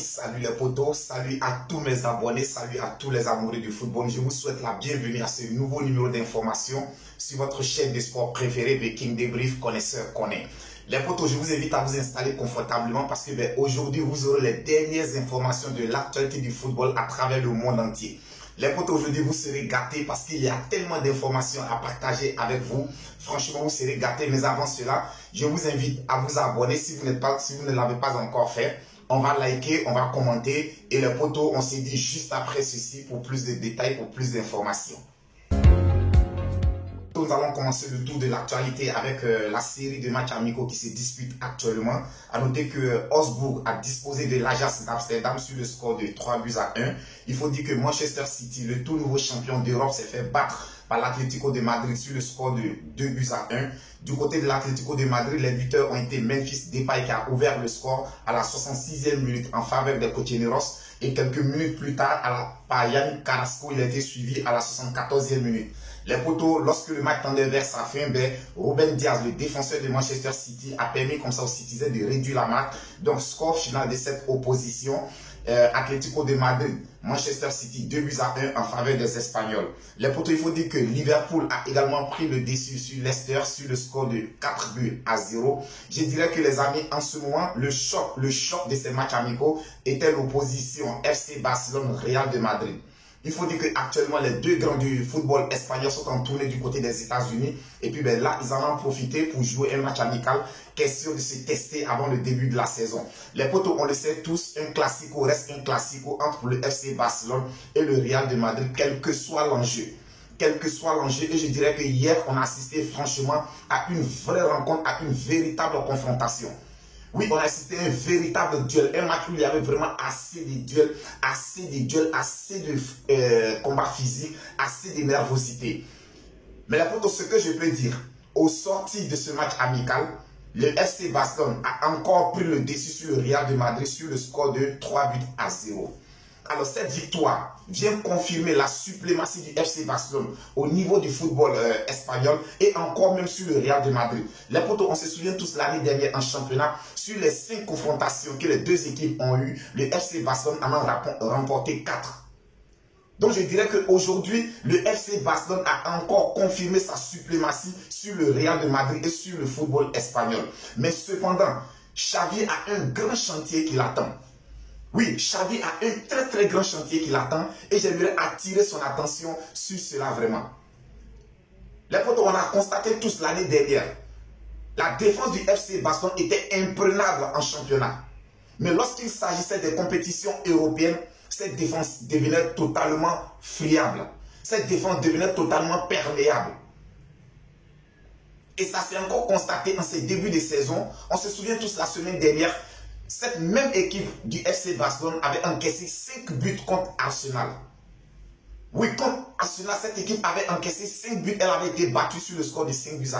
salut les potos, salut à tous mes abonnés, salut à tous les amoureux du football. Je vous souhaite la bienvenue à ce nouveau numéro d'information sur votre chaîne de sport préférée, The King Débrief, connaisseur connaît. Les potos, je vous invite à vous installer confortablement parce que aujourd'hui, vous aurez les dernières informations de l'actualité du football à travers le monde entier. Les potos, aujourd'hui, vous serez gâtés parce qu'il y a tellement d'informations à partager avec vous. Franchement, vous serez gâtés. Mais avant cela, je vous invite à vous abonner si vous ne l'avez pas encore fait. On va liker, on va commenter. Et les potos, on se dit juste après ceci pour plus de détails, pour plus d'informations. Nous allons commencer le tour de l'actualité avec la série de matchs amicaux qui se disputent actuellement. À noter que Augsbourg a disposé de l'Ajax d'Amsterdam sur le score de 3-1. Il faut dire que Manchester City, le tout nouveau champion d'Europe, s'est fait battre par l'Atlético de Madrid sur le score de 2-1. Du côté de l'Atlético de Madrid, les buteurs ont été Memphis Depay qui a ouvert le score à la 66e minute en faveur des Cochineros. Et quelques minutes plus tard, par Yannick Carrasco, il a été suivi à la 74e minute. Les potos, lorsque le match tendait vers sa fin, Ruben Dias, le défenseur de Manchester City, a permis comme ça aux Citizens de réduire la marque. Donc, score final de cette opposition, Atlético de Madrid, Manchester City, 2-1 en faveur des Espagnols. Les potos, il faut dire que Liverpool a également pris le dessus sur Leicester sur le score de 4-0. Je dirais que les amis, en ce moment, le choc de ces matchs amicaux était l'opposition FC Barcelone-Real de Madrid. Il faut dire qu'actuellement, les deux grands du football espagnol sont en tournée du côté des États-Unis. Et puis là, ils en ont profité pour jouer un match amical. Question de se tester avant le début de la saison. Les potos, on le sait tous, un classico reste un classico entre le FC Barcelone et le Real de Madrid, quel que soit l'enjeu. Quel que soit l'enjeu. Et je dirais que hier, on a assisté franchement à une vraie rencontre, à une véritable confrontation. Oui, on a assisté à un véritable duel, un match où il y avait vraiment assez de duels, assez de combats physiques, assez de nervosité. Mais la potos, ce que je peux dire, au sorti de ce match amical, le FC Barcelone a encore pris le dessus sur le Real de Madrid sur le score de 3-0. Alors cette victoire vient confirmer la suprématie du FC Barcelone au niveau du football espagnol et encore même sur le Real de Madrid. Les potos, on se souvient tous l'année dernière en championnat, sur les 5 confrontations que les deux équipes ont eues, le FC Barcelone en a remporté 4. Donc je dirais qu'aujourd'hui, le FC Barcelone a encore confirmé sa suprématie sur le Real de Madrid et sur le football espagnol. Mais cependant, Xavi a un grand chantier qui l'attend. Oui, Xavi a un très grand chantier qui l'attend et j'aimerais attirer son attention sur cela vraiment. Les potos, on a constaté tous l'année dernière, la défense du FC Barcelone était imprenable en championnat. Mais lorsqu'il s'agissait des compétitions européennes, cette défense devenait totalement friable. Cette défense devenait totalement perméable. Et ça s'est encore constaté en ces débuts de saison. On se souvient tous la semaine dernière, cette même équipe du FC Barcelone avait encaissé 5 buts contre Arsenal. Oui, contre Arsenal, cette équipe avait encaissé 5 buts. Elle avait été battue sur le score de 5-3.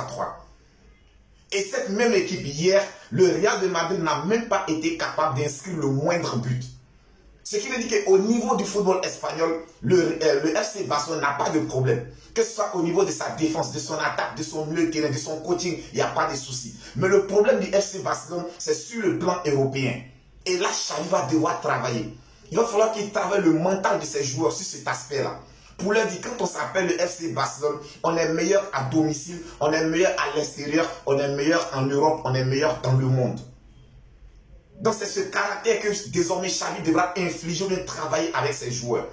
Et cette même équipe, hier, le Real de Madrid n'a même pas été capable d'inscrire le moindre but. Ce qui veut dire qu'au niveau du football espagnol, le FC Barcelone n'a pas de problème. Que ce soit au niveau de sa défense, de son attaque, de son milieu de terrain, de son coaching, il n'y a pas de souci. Mais le problème du FC Barcelone, c'est sur le plan européen. Et là, Xavi va devoir travailler. Il va falloir qu'il travaille le mental de ses joueurs sur cet aspect-là. Pour leur dire, quand on s'appelle le FC Barcelone, on est meilleur à domicile, on est meilleur à l'extérieur, on est meilleur en Europe, on est meilleur dans le monde. Donc c'est ce caractère que désormais Xavi devra infliger ou travailler avec ses joueurs.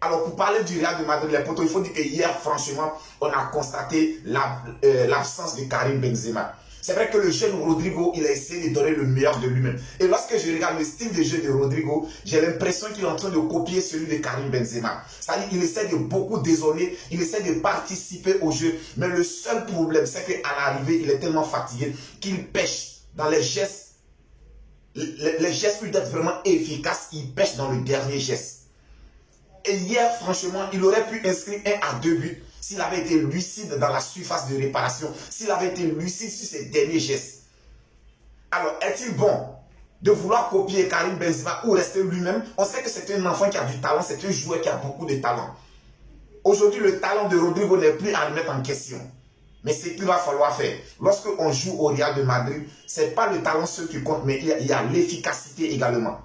Alors pour parler du Real de Madrid, les potos, il faut dire que hier, franchement, on a constaté l'absence de Karim Benzema. C'est vrai que le jeune Rodrigo, il a essayé de donner le meilleur de lui-même. Et lorsque je regarde le style de jeu de Rodrigo, j'ai l'impression qu'il est en train de copier celui de Karim Benzema. C'est-à-dire qu'il essaie de beaucoup dézonner, il essaie de participer au jeu. Mais le seul problème, c'est qu'à l'arrivée, il est tellement fatigué qu'il pêche dans les gestes. Les gestes, lui, d'être vraiment efficaces, il pêche dans le dernier geste. Et hier, franchement, il aurait pu inscrire 1 à 2 buts s'il avait été lucide dans la surface de réparation, s'il avait été lucide sur ses derniers gestes. Alors, est-il bon de vouloir copier Karim Benzema ou rester lui-même? On sait que c'est un enfant qui a du talent, c'est un joueur qui a beaucoup de talent. Aujourd'hui, le talent de Rodrigo n'est plus à remettre en question. Mais ce qu'il va falloir faire, lorsqu'on joue au Real de Madrid, ce n'est pas le talent seul qui compte, mais il y a l'efficacité également.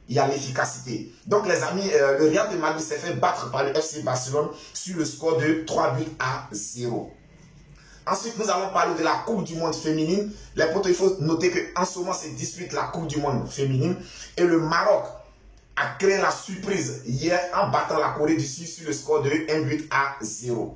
il y a l'efficacité. Donc les amis, le Real de Madrid s'est fait battre par le FC Barcelone sur le score de 3-0. Ensuite, nous allons parler de la Coupe du Monde féminine. Les potos, il faut noter qu'en ce moment, se dispute la Coupe du Monde féminine. Et le Maroc a créé la surprise hier en battant la Corée du Sud sur le score de 1-0.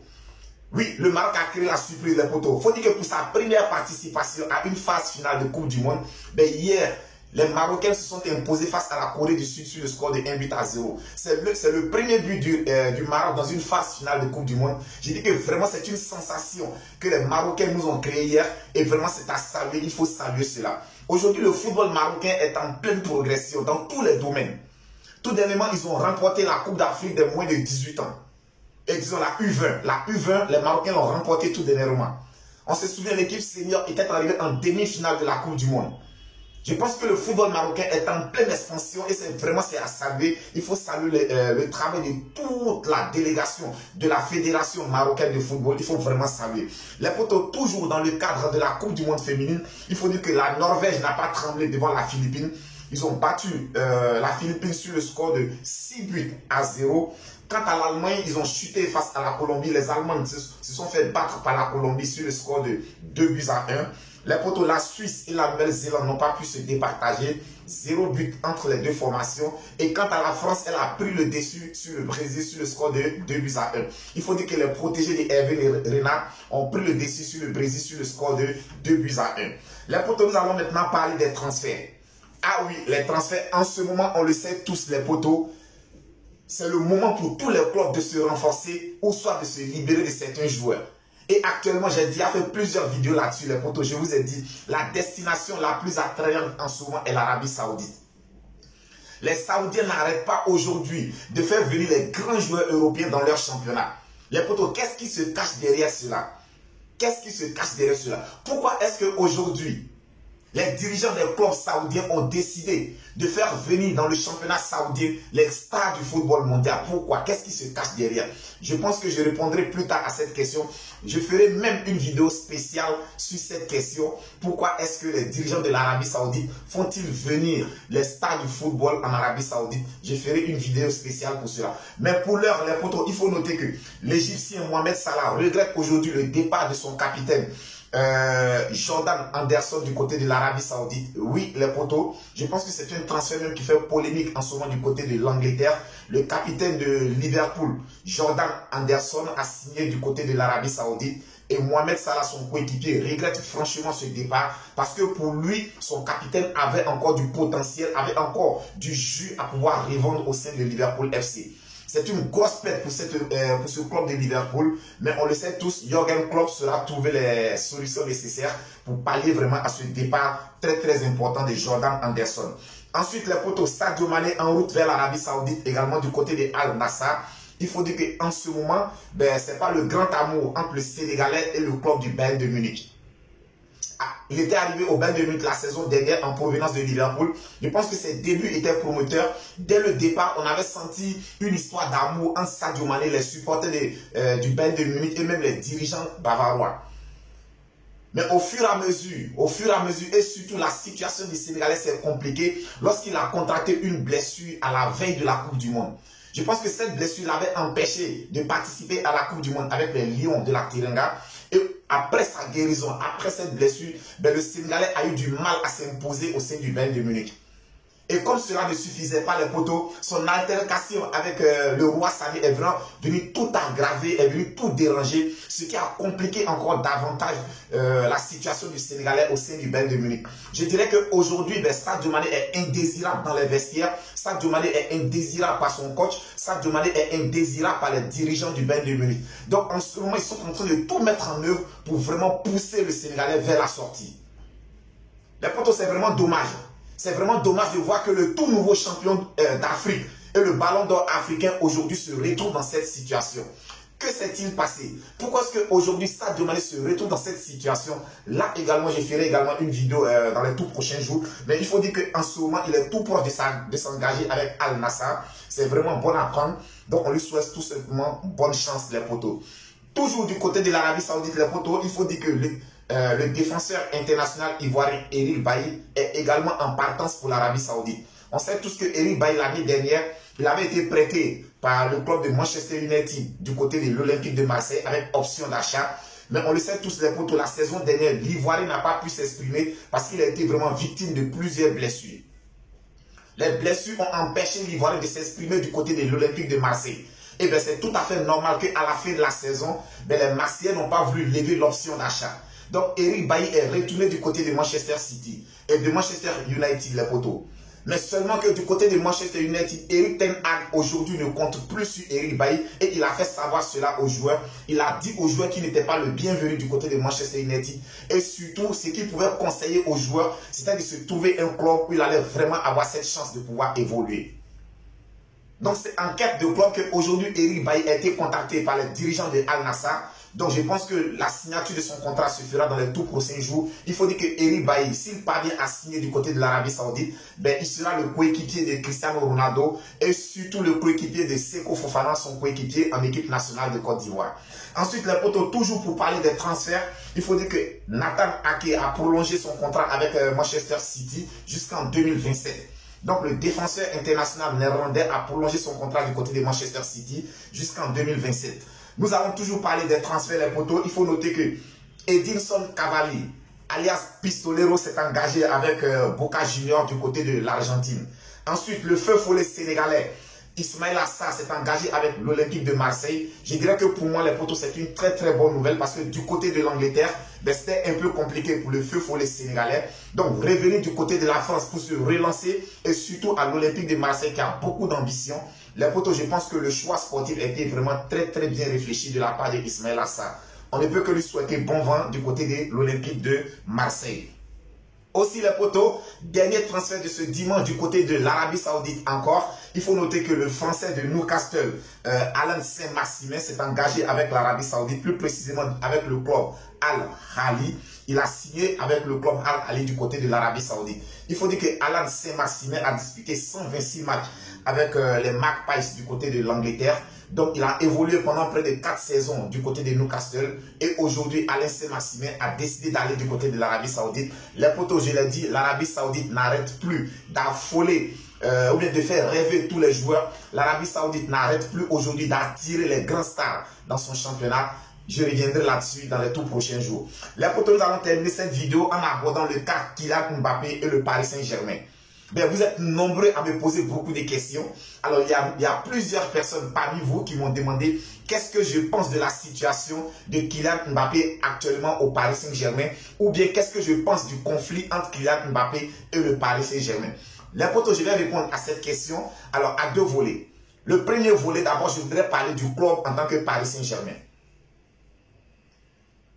Oui, le Maroc a créé la surprise, les potos. Il faut dire que pour sa première participation à une phase finale de Coupe du Monde, ben hier, les Marocains se sont imposés face à la Corée du Sud sur le score de 1-0. C'est le premier but du Maroc dans une phase finale de Coupe du Monde. J'ai dit que vraiment c'est une sensation que les Marocains nous ont créée hier et vraiment c'est à saluer, il faut saluer cela. Aujourd'hui, le football marocain est en pleine progression dans tous les domaines. Tout dernièrement, ils ont remporté la Coupe d'Afrique des moins de 18 ans. Et disons la U20. La U20, les Marocains l'ont remporté tout dernièrement. On se souvient, l'équipe senior était arrivée en demi-finale de la Coupe du Monde. Je pense que le football marocain est en pleine expansion et c'est vraiment à saluer. Il faut saluer le travail de toute la délégation de la Fédération marocaine de football. Il faut vraiment saluer. Les potos, toujours dans le cadre de la Coupe du Monde féminine, il faut dire que la Norvège n'a pas tremblé devant la Philippine. Ils ont battu la Philippine sur le score de 6-0. Quant à l'Allemagne, ils ont chuté face à la Colombie. Les Allemands se sont fait battre par la Colombie sur le score de 2-1. Les potos, la Suisse et la Nouvelle-Zélande n'ont pas pu se départager. 0 but entre les deux formations. Et quant à la France, elle a pris le dessus sur le Brésil sur le score de 2-1. Il faut dire que les protégés de Hervé Renard ont pris le dessus sur le Brésil sur le score de 2-1. Les potos, nous allons maintenant parler des transferts. Ah oui, les transferts, en ce moment, on le sait tous, les potos, c'est le moment pour tous les clubs de se renforcer ou soit de se libérer de certains joueurs. Et actuellement, j'ai déjà fait plusieurs vidéos là-dessus, les potos. Je vous ai dit, la destination la plus attrayante en ce moment est l'Arabie Saoudite. Les Saoudiens n'arrêtent pas aujourd'hui de faire venir les grands joueurs européens dans leur championnat. Les potos, qu'est-ce qui se cache derrière cela? Qu'est-ce qui se cache derrière cela? Pourquoi est-ce qu'aujourd'hui, les dirigeants des clubs saoudiens ont décidé de faire venir dans le championnat saoudien les stars du football mondial? Pourquoi? Qu'est-ce qui se cache derrière? Je pense que je répondrai plus tard à cette question. Je ferai même une vidéo spéciale sur cette question. Pourquoi est-ce que les dirigeants de l'Arabie Saoudite font-ils venir les stars du football en Arabie Saoudite? Je ferai une vidéo spéciale pour cela. Mais pour l'heure, les potos, il faut noter que l'Égyptien Mohamed Salah regrette aujourd'hui le départ de son capitaine Jordan Anderson du côté de l'Arabie Saoudite. Oui, les potos, je pense que c'est un transfert même qui fait polémique en ce moment du côté de l'Angleterre. Le capitaine de Liverpool, Jordan Anderson, a signé du côté de l'Arabie Saoudite. Et Mohamed Salah, son coéquipier, regrette franchement ce départ parce que pour lui, son capitaine avait encore du potentiel, avait encore du jus à pouvoir revendre au sein de Liverpool FC. C'est une grosse perte pour ce club de Liverpool, mais on le sait tous, Jürgen Klopp sera trouver les solutions nécessaires pour pallier vraiment à ce départ très important de Jordan Anderson. Ensuite, les potos, Sadio Mané en route vers l'Arabie Saoudite, également du côté de Al Nassr. Il faut dire qu'en ce moment, ce n'est pas le grand amour entre le Sénégalais et le club du Bayern de Munich. Il était arrivé au Bayern de Munich la saison dernière en provenance de Liverpool. Je pense que ses débuts étaient promoteurs. Dès le départ, on avait senti une histoire d'amour entre Sadio Mané, les supporters du Bayern de Munich et même les dirigeants bavarois. Mais au fur et à mesure, et surtout la situation du Sénégalais s'est compliquée lorsqu'il a contracté une blessure à la veille de la Coupe du Monde. Je pense que cette blessure l'avait empêché de participer à la Coupe du Monde avec les Lions de la Teranga. Et après sa guérison, après cette blessure, le Sénégalais a eu du mal à s'imposer au sein du Bayern de Munich. Et comme cela ne suffisait pas, les potos, son altercation avec le roi Sami est vraiment venu tout aggraver, est venu tout déranger, ce qui a compliqué encore davantage la situation du Sénégalais au sein du Bayern de Munich. Je dirais qu'aujourd'hui, Sadio Mané est indésirable dans les vestiaires, Sadio Mané est indésirable par son coach, Sadio Mané est indésirable par les dirigeants du Bayern de Munich. Donc en ce moment, ils sont en train de tout mettre en œuvre pour vraiment pousser le Sénégalais vers la sortie. Les potos, c'est vraiment dommage. C'est vraiment dommage de voir que le tout nouveau champion d'Afrique et le ballon d'or africain aujourd'hui se retrouve dans cette situation. Que s'est-il passé? Pourquoi est-ce qu'aujourd'hui Sadio Mané se retrouve dans cette situation? Là également, je ferai également une vidéo dans les tout prochains jours. Mais il faut dire qu'en ce moment, il est tout proche de s'engager avec Al Nassr. C'est vraiment bon à prendre. Donc on lui souhaite tout simplement bonne chance, les potos. Toujours du côté de l'Arabie Saoudite, les potos, il faut dire que le défenseur international ivoirien Eril Bailly est également en partance pour l'Arabie Saoudite. On sait tous que Eric Bailly, l'année dernière, il avait été prêté par le club de Manchester United du côté de l'Olympique de Marseille avec option d'achat. Mais on le sait tous les potos, la saison dernière, l'Ivoirien n'a pas pu s'exprimer parce qu'il a été vraiment victime de plusieurs blessures. Les blessures ont empêché l'Ivoirien de s'exprimer du côté de l'Olympique de Marseille. Et bien c'est tout à fait normal qu'à la fin de la saison, les Marseillais n'ont pas voulu lever l'option d'achat. Donc Eric Bailly est retourné du côté de Manchester City et de Manchester United, les potos. Mais seulement que du côté de Manchester United, Erik ten Hag aujourd'hui ne compte plus sur Eric Bailly et il a fait savoir cela aux joueurs. Il a dit aux joueurs qu'il n'était pas le bienvenu du côté de Manchester United. Et surtout, ce qu'il pouvait conseiller aux joueurs, c'était de se trouver un club où il allait vraiment avoir cette chance de pouvoir évoluer. Donc c'est en quête de club qu'aujourd'hui Eric Bailly a été contacté par les dirigeants de Al Nassr. Donc je pense que la signature de son contrat se fera dans les tout prochains jours. Il faut dire que Eric Bailly, s'il parvient à signer du côté de l'Arabie Saoudite, il sera le coéquipier de Cristiano Ronaldo et surtout le coéquipier de Seko Fofana, son coéquipier en équipe nationale de Côte d'Ivoire. Ensuite, les potos, toujours pour parler des transferts, il faut dire que Nathan Ake a prolongé son contrat avec Manchester City jusqu'en 2027. Donc le défenseur international néerlandais a prolongé son contrat du côté de Manchester City jusqu'en 2027. Nous avons toujours parlé des transferts, les potos. Il faut noter que Edinson Cavani, alias Pistolero, s'est engagé avec Boca Juniors du côté de l'Argentine. Ensuite, le feu follet sénégalais, Ismaïla Sarr, s'est engagé avec l'Olympique de Marseille. Je dirais que pour moi, les potos, c'est une très très bonne nouvelle parce que du côté de l'Angleterre, c'était un peu compliqué pour le feu follet sénégalais. Donc, revenir du côté de la France pour se relancer et surtout à l'Olympique de Marseille qui a beaucoup d'ambition. Les potos, je pense que le choix sportif a été vraiment très très bien réfléchi de la part d'Ismaïla Sarr. On ne peut que lui souhaiter bon vent du côté de l'Olympique de Marseille. Aussi les potos, dernier transfert de ce dimanche du côté de l'Arabie Saoudite encore. Il faut noter que le français de Newcastle, Alan Saint-Maximin, s'est engagé avec l'Arabie Saoudite, plus précisément avec le club Al-Ahly. Il a signé avec le club Al-Ahly du côté de l'Arabie Saoudite. Il faut dire que Alan Saint-Maximin a disputé 126 matchs avec les Magpies du côté de l'Angleterre. Donc, il a évolué pendant près de 4 saisons du côté de Newcastle. Et aujourd'hui, Alain Saint-Maximin a décidé d'aller du côté de l'Arabie Saoudite. Les potos, je l'ai dit, l'Arabie Saoudite n'arrête plus d'affoler ou bien de faire rêver tous les joueurs. L'Arabie Saoudite n'arrête plus aujourd'hui d'attirer les grands stars dans son championnat. Je reviendrai là-dessus dans les tout prochains jours. Les potos, nous allons terminer cette vidéo en abordant le cas Kylian Mbappé et le Paris Saint-Germain. Vous êtes nombreux à me poser beaucoup de questions. Alors, il y a plusieurs personnes parmi vous qui m'ont demandé qu'est-ce que je pense de la situation de Kylian Mbappé actuellement au Paris Saint-Germain ou bien qu'est-ce que je pense du conflit entre Kylian Mbappé et le Paris Saint-Germain. Les potos, je vais répondre à cette question alors à deux volets. Le premier volet, d'abord, je voudrais parler du club en tant que Paris Saint-Germain.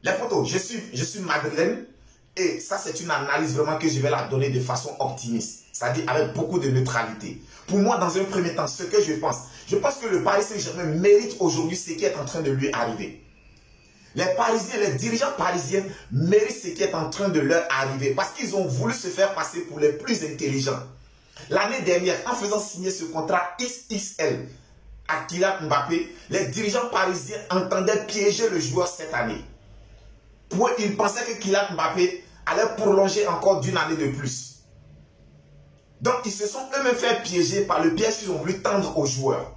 Les potos, je suis madrilène. Et ça, c'est une analyse vraiment que je vais la donner de façon optimiste, c'est-à-dire avec beaucoup de neutralité. Pour moi, dans un premier temps, ce que je pense que le Paris Saint-Germain mérite aujourd'hui ce qui est en train de lui arriver. Les Parisiens, les dirigeants parisiens méritent ce qui est en train de leur arriver parce qu'ils ont voulu se faire passer pour les plus intelligents. L'année dernière, en faisant signer ce contrat XXL à Kylian Mbappé, les dirigeants parisiens entendaient piéger le joueur cette année. Pour eux, ils pensaient que Kylian Mbappé allait prolonger encore d'une année de plus. Donc, ils se sont eux-mêmes fait piéger par le piège qu'ils ont voulu tendre aux joueurs.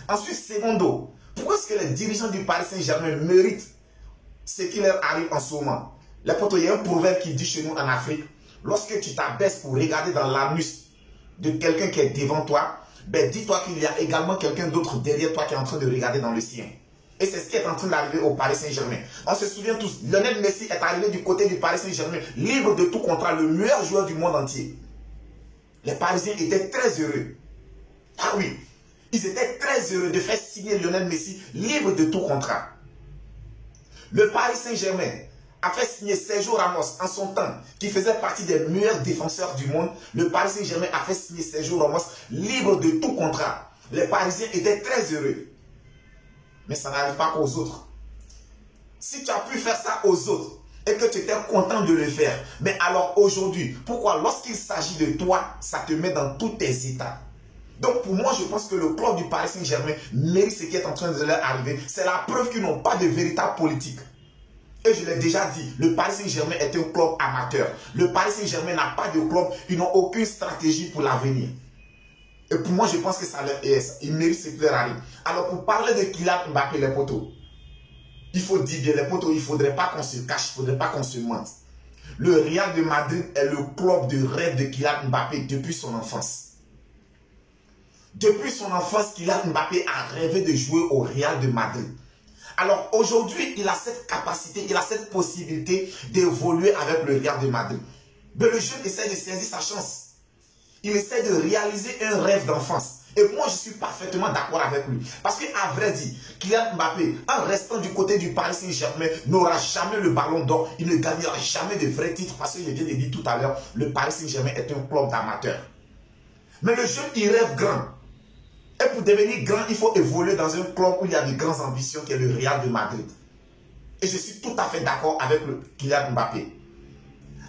Ensuite, secondo, pourquoi est-ce que les dirigeants du Paris Saint-Germain méritent ce qui leur arrive en ce moment? Les potos, il y a un proverbe qui dit chez nous en Afrique, lorsque tu t'abaisses pour regarder dans l'anus de quelqu'un qui est devant toi, dis-toi qu'il y a également quelqu'un d'autre derrière toi qui est en train de regarder dans le sien. Et c'est ce qui est en train d'arriver au Paris Saint-Germain. On se souvient tous, Lionel Messi est arrivé du côté du Paris Saint-Germain, libre de tout contrat, le meilleur joueur du monde entier. Les Parisiens étaient très heureux. Ah oui, ils étaient très heureux de faire signer Lionel Messi libre de tout contrat. Le Paris Saint-Germain a fait signer Sergio Ramos en son temps, qui faisait partie des meilleurs défenseurs du monde. Le Paris Saint-Germain a fait signer Sergio Ramos libre de tout contrat. Les Parisiens étaient très heureux. Mais ça n'arrive pas qu'aux autres. Si tu as pu faire ça aux autres et que tu étais content de le faire, mais alors aujourd'hui, pourquoi lorsqu'il s'agit de toi, ça te met dans tous tes états? Donc pour moi, je pense que le club du Paris Saint-Germain mérite ce qui est en train de leur arriver. C'est la preuve qu'ils n'ont pas de véritable politique. Et je l'ai déjà dit, le Paris Saint-Germain est un club amateur. Le Paris Saint-Germain n'a pas de club, ils n'ont aucune stratégie pour l'avenir. Et pour moi, je pense que il mérite ce qui leur arrive. Alors, pour parler de Kylian Mbappé, les potos, il faut dire bien, les potos, il ne faudrait pas qu'on se cache, il ne faudrait pas qu'on se mente. Le Real de Madrid est le club de rêve de Kylian Mbappé depuis son enfance. Depuis son enfance, Kylian Mbappé a rêvé de jouer au Real de Madrid. Alors aujourd'hui, il a cette capacité, il a cette possibilité d'évoluer avec le Real de Madrid. Mais le jeune essaie de saisir sa chance. Il essaie de réaliser un rêve d'enfance. Et moi, je suis parfaitement d'accord avec lui. Parce qu'à vrai dire, Kylian Mbappé, en restant du côté du Paris Saint-Germain, n'aura jamais le ballon d'or. Il ne gagnera jamais de vrais titres. Parce que je viens de dire tout à l'heure, le Paris Saint-Germain est un club d'amateurs. Mais le jeune, il rêve grand. Et pour devenir grand, il faut évoluer dans un club où il y a de grandes ambitions, qui est le Real de Madrid. Et je suis tout à fait d'accord avec Kylian Mbappé.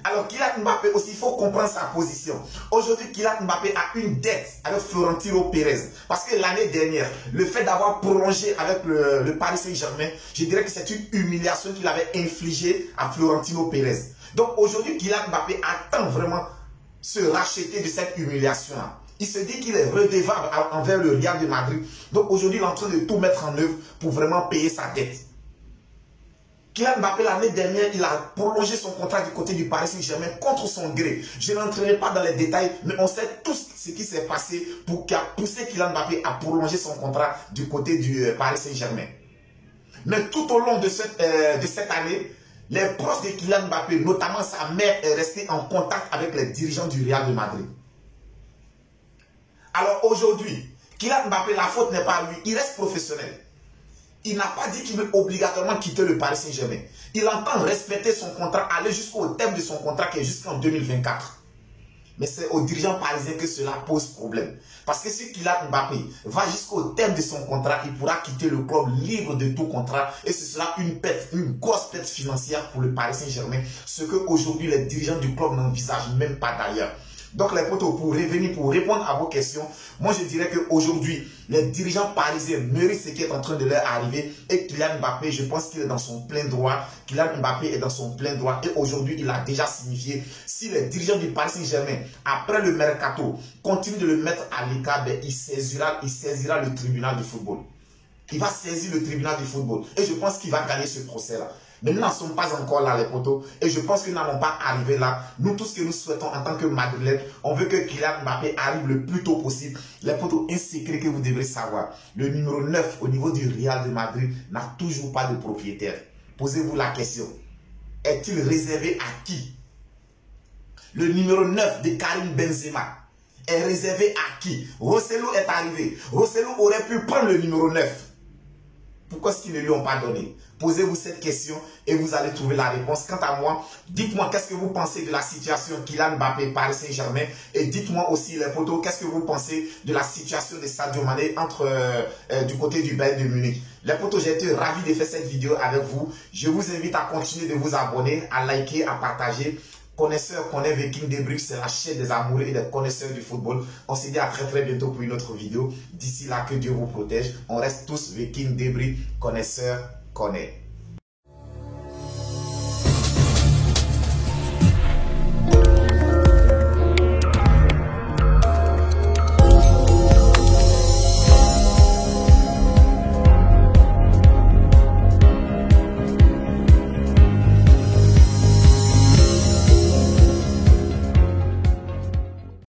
Alors, Kylian Mbappé aussi, il faut comprendre sa position. Aujourd'hui, Kylian Mbappé a une dette avec Florentino Pérez. Parce que l'année dernière, le fait d'avoir prolongé avec le Paris Saint-Germain, je dirais que c'est une humiliation qu'il avait infligée à Florentino Pérez. Donc, aujourd'hui, Kylian Mbappé attend vraiment se racheter de cette humiliation-là. Il se dit qu'il est redevable envers le Real de Madrid. Donc, aujourd'hui, il est en train de tout mettre en œuvre pour vraiment payer sa dette. Kylian Mbappé, l'année dernière, il a prolongé son contrat du côté du Paris Saint-Germain contre son gré. Je n'entrerai pas dans les détails, mais on sait tous ce qui s'est passé qui a poussé Kylian Mbappé à prolonger son contrat du côté du Paris Saint-Germain. Mais tout au long de cette année, les proches de Kylian Mbappé, notamment sa mère, est restée en contact avec les dirigeants du Real de Madrid. Alors aujourd'hui, Kylian Mbappé, la faute n'est pas à lui, il reste professionnel. Il n'a pas dit qu'il veut obligatoirement quitter le Paris Saint-Germain. Il entend respecter son contrat, aller jusqu'au terme de son contrat qui est jusqu'en 2024. Mais c'est aux dirigeants parisiens que cela pose problème. Parce que si Kylian Mbappé va jusqu'au terme de son contrat, il pourra quitter le club libre de tout contrat. Et ce sera une grosse perte financière pour le Paris Saint-Germain. Ce que aujourd'hui les dirigeants du club n'envisagent même pas d'ailleurs. Donc les potos, pour revenir, pour répondre à vos questions, moi je dirais qu'aujourd'hui, les dirigeants parisiens méritent ce qui est en train de leur arriver. Et Kylian Mbappé, je pense qu'il est dans son plein droit. Kylian Mbappé est dans son plein droit. Et aujourd'hui, il a déjà signifié, si les dirigeants du Paris Saint-Germain, après le mercato, continuent de le mettre à l'écart, ben, il saisira le tribunal du football. Il va saisir le tribunal du football. Et je pense qu'il va gagner ce procès-là. Mais nous n'en sommes pas encore là, les potos. Et je pense que nous n'allons pas arriver là. Nous, tout ce que nous souhaitons en tant que Madrilène, on veut que Kylian Mbappé arrive le plus tôt possible. Les potos, un secret que vous devrez savoir. Le numéro 9 au niveau du Real de Madrid n'a toujours pas de propriétaire. Posez-vous la question. Est-il réservé à qui? Le numéro 9 de Karim Benzema est réservé à qui? Rosselló est arrivé. Rosselló aurait pu prendre le numéro 9. Pourquoi est-ce qu'ils ne lui ont pas donné? Posez-vous cette question et vous allez trouver la réponse. Quant à moi, dites-moi qu'est-ce que vous pensez de la situation Kylian Mbappé Paris Saint-Germain et dites-moi aussi les potos, qu'est-ce que vous pensez de la situation de Sadio Mané du côté du Bayern de Munich. Les potos, j'ai été ravi de faire cette vidéo avec vous. Je vous invite à continuer de vous abonner, à liker, à partager. Connaisseurs, connaît Viking Debrief, c'est la chaîne des amoureux et des connaisseurs du football. On se dit à très bientôt pour une autre vidéo. D'ici là, que Dieu vous protège. On reste tous Viking Debrief, connaisseurs, connaît.